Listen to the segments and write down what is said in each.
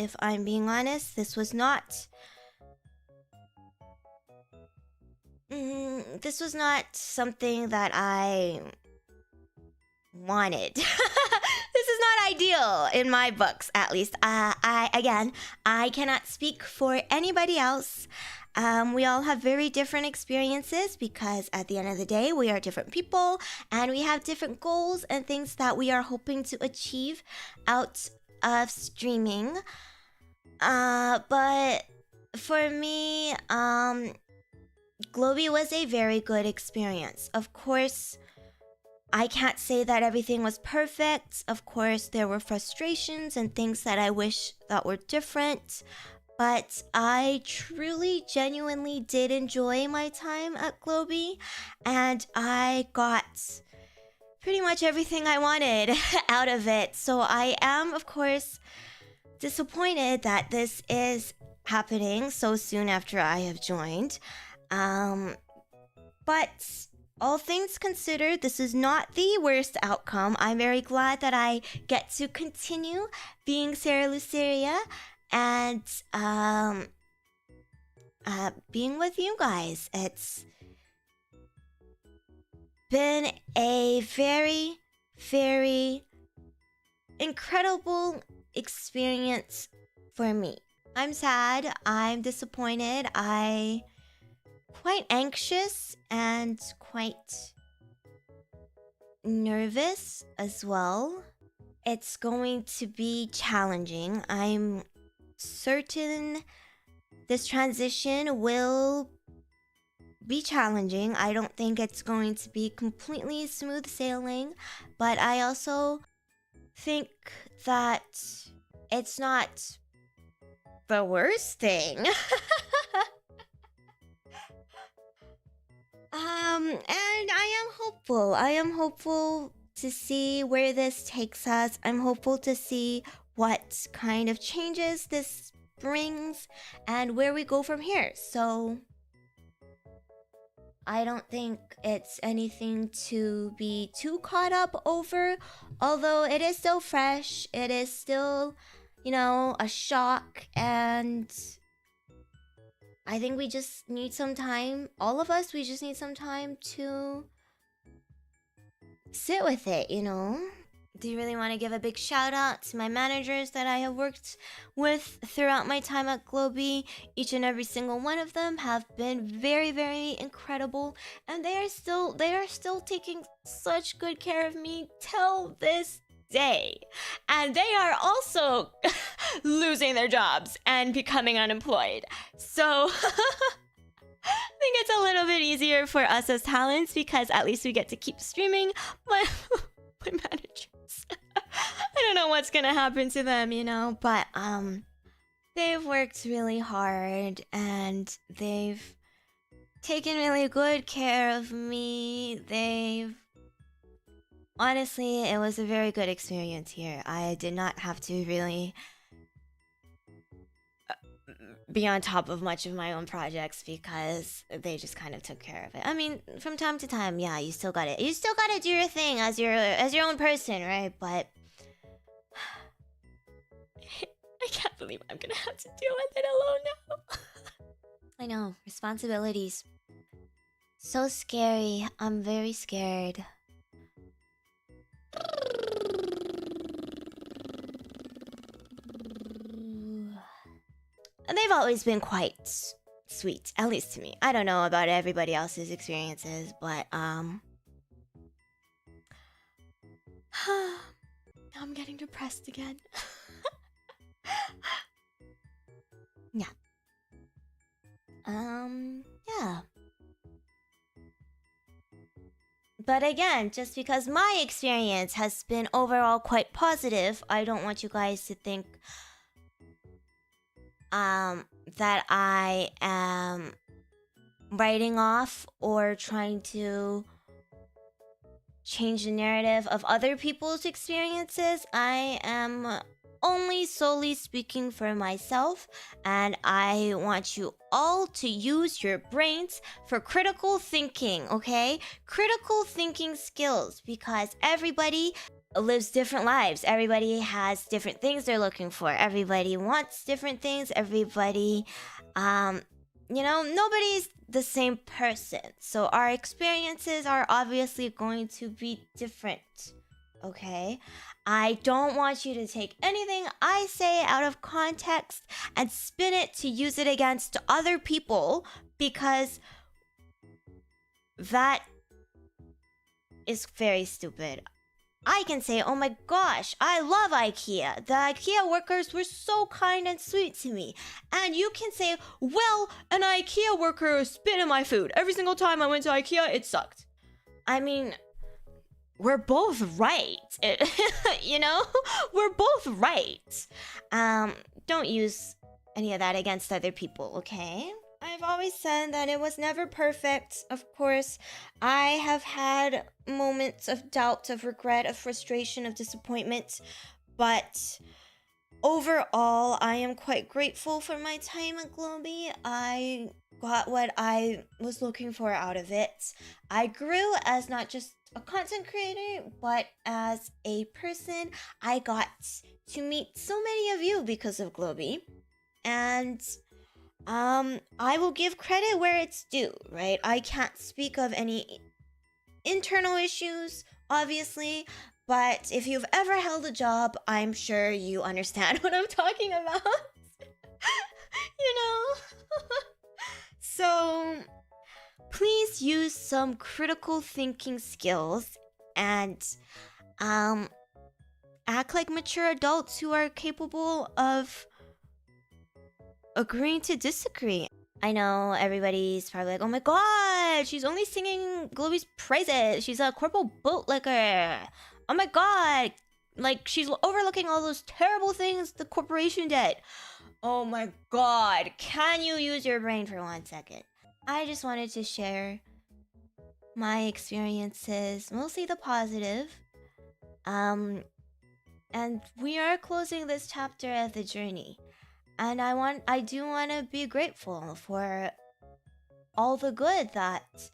if I'm being honest. This was not... this was not something that I wanted. This is not ideal in my books, at least. I cannot speak for anybody else. We all have very different experiences because at the end of the day, we are different people and we have different goals and things that we are hoping to achieve out of streaming. But for me, Globie was a very good experience. Of course, I can't say that everything was perfect. Of course, there were frustrations and things that I wish that were different. But I truly, genuinely did enjoy my time at Globie. And I got pretty much everything I wanted out of it. So I am, of course, disappointed that this is happening so soon after I have joined. But all things considered, this is not the worst outcome. I'm very glad that I get to continue being Cera Luceria and being with you guys. It's been a very, very incredible experience for me. I'm sad, I'm disappointed, I'm quite anxious and quite nervous as well. It's going to be challenging. I'm certain this transition will be challenging. I don't think it's going to be completely smooth sailing, but I also think that it's not the worst thing. And I am hopeful. I am hopeful to see where this takes us. I'm hopeful to see what kind of changes this brings and where we go from here. So I don't think it's anything to be too caught up over, although it is still fresh. It is still, you know, a shock, and I think we just need some time. All of us, we just need some time to sit with it, you know? Do you really want to give a big shout out to my managers that I have worked with throughout my time at Globie? Each and every single one of them have been very, very incredible, and they are still taking such good care of me till this day. And they are also losing their jobs and becoming unemployed. So I think it's a little bit easier for us as talents because at least we get to keep streaming. My managers, I don't know what's gonna happen to them, you know, but they've worked really hard and they've taken really good care of me. Honestly, it was a very good experience here. I did not have to really be on top of much of my own projects because they just kind of took care of it. I mean, from time to time, yeah, you still gotta do your thing as your own person, right? But I can't believe I'm gonna have to deal with it alone now. I know, responsibilities. So scary. I'm very scared. And they've always been quite sweet, at least to me. I don't know about everybody else's experiences, but now I'm getting depressed again. Yeah. Yeah. But again, just because my experience has been overall quite positive, I don't want you guys to think that I am writing off or trying to change the narrative of other people's experiences. I am only solely speaking for myself, and I want you all to use your brains for critical thinking, okay? Critical thinking skills, because everybody lives different lives. Everybody has different things they're looking for. Everybody wants different things. Everybody, nobody's the same person. So our experiences are obviously going to be different. Okay? I don't want you to take anything I say out of context and spin it to use it against other people, because that is very stupid. I can say, oh my gosh, I love IKEA. The IKEA workers were so kind and sweet to me. And you can say, well, an IKEA worker spit in my food. Every single time I went to IKEA, it sucked. I mean, we're both right. We're both right. Don't use any of that against other people, okay? I've always said that it was never perfect. Of course, I have had moments of doubt, of regret, of frustration, of disappointment, but overall, I am quite grateful for my time at Globie. I got what I was looking for out of it. I grew as not just a content creator, but as a person. I got to meet so many of you because of Globie. And I will give credit where it's due, right? I can't speak of any internal issues, obviously, but if you've ever held a job, I'm sure you understand what I'm talking about. So, please use some critical thinking skills and act like mature adults who are capable of agreeing to disagree. I know everybody's probably like, oh my god, she's only singing Globie's praises. She's a corporal bootlicker. Oh my god, like she's overlooking all those terrible things the corporation did. Oh my god, can you use your brain for 1 second? I just wanted to share my experiences, mostly the positive. And we are closing this chapter of the journey. And I do want to be grateful for all the good that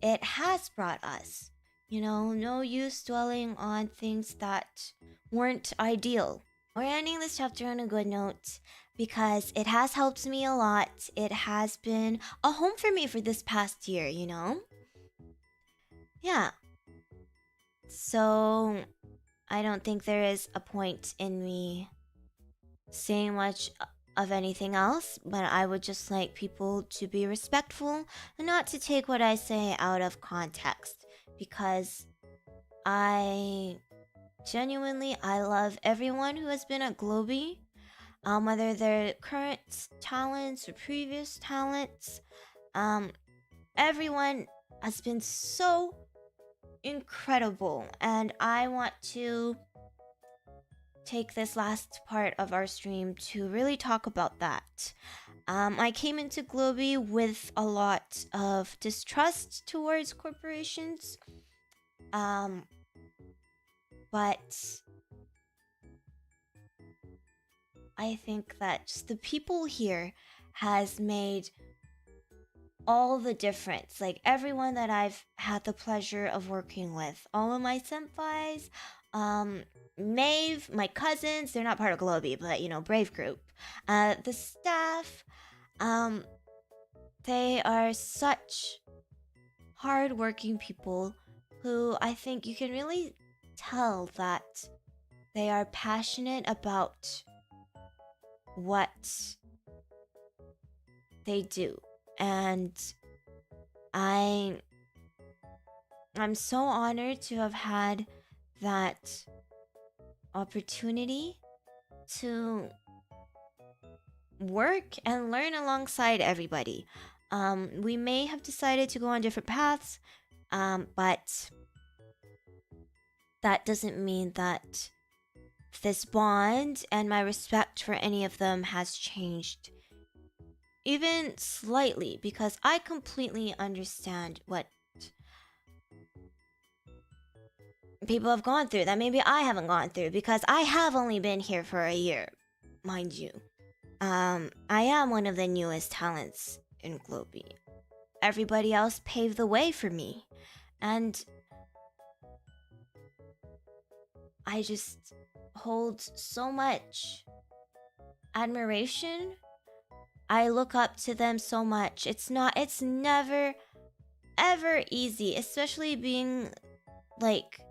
it has brought us. No use dwelling on things that weren't ideal. We're ending this chapter on a good note because it has helped me a lot. It has been a home for me for this past year, Yeah. So, I don't think there is a point in me saying much of anything else, but I would just like people to be respectful and not to take what I say out of context, because I love everyone who has been at Globie, whether they're current talents or previous talents. Everyone has been so incredible, and I want to take this last part of our stream to really talk about that. I came into Globie with a lot of distrust towards corporations, but I think that just the people here has made all the difference. Like everyone that I've had the pleasure of working with, all of my senpais, Maeve, my cousins, they're not part of Globie, but Brave Group. The staff, they are such hardworking people who I think you can really tell that they are passionate about what they do. And I'm so honored to have had that opportunity to work and learn alongside everybody. We may have decided to go on different paths, but that doesn't mean that this bond and my respect for any of them has changed even slightly, because I completely understand what people have gone through that maybe I haven't gone through, because I have only been here for a year, mind you. I am one of the newest talents in Globie. Everybody else paved the way for me, and I just hold so much admiration. I look up to them so much. It's never ever easy, especially being like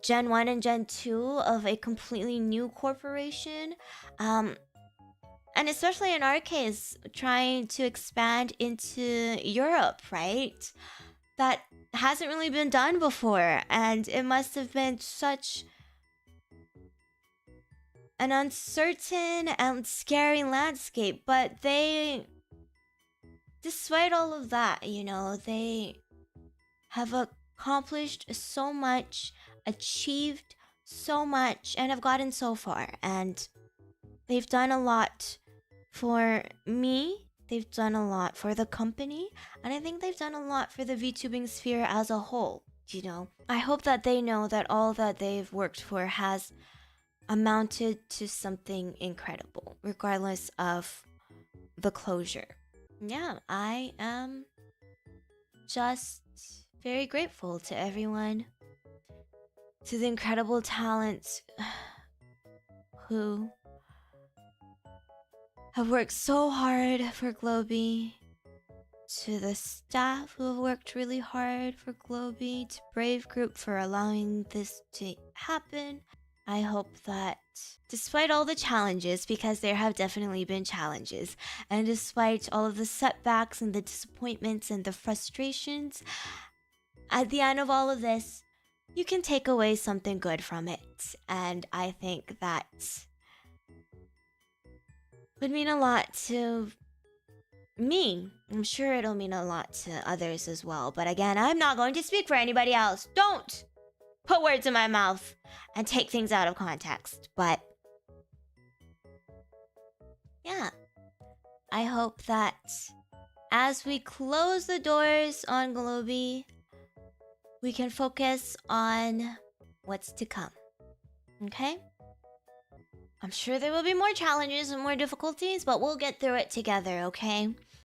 Gen 1 and Gen 2 of a completely new corporation. And especially in our case, trying to expand into Europe, right? That hasn't really been done before, and it must have been such an uncertain and scary landscape. But they, despite all of that, they have accomplished so much, achieved so much, and have gotten so far. And they've done a lot for me, they've done a lot for the company, and I think they've done a lot for the VTubing sphere as a whole. I hope that they know that all that they've worked for has amounted to something incredible, regardless of the closure. Yeah, I am just very grateful to everyone, to the incredible talents who have worked so hard for Globie, to the staff who have worked really hard for Globie, to Brave Group for allowing this to happen. I hope that despite all the challenges, because there have definitely been challenges, and despite all of the setbacks and the disappointments and the frustrations, at the end of all of this, you can take away something good from it. And I think that would mean a lot to me. I'm sure it'll mean a lot to others as well. But again, I'm not going to speak for anybody else. Don't put words in my mouth and take things out of context. But yeah, I hope that as we close the doors on Globie, we can focus on what's to come. Okay? I'm sure there will be more challenges and more difficulties, but we'll get through it together, okay?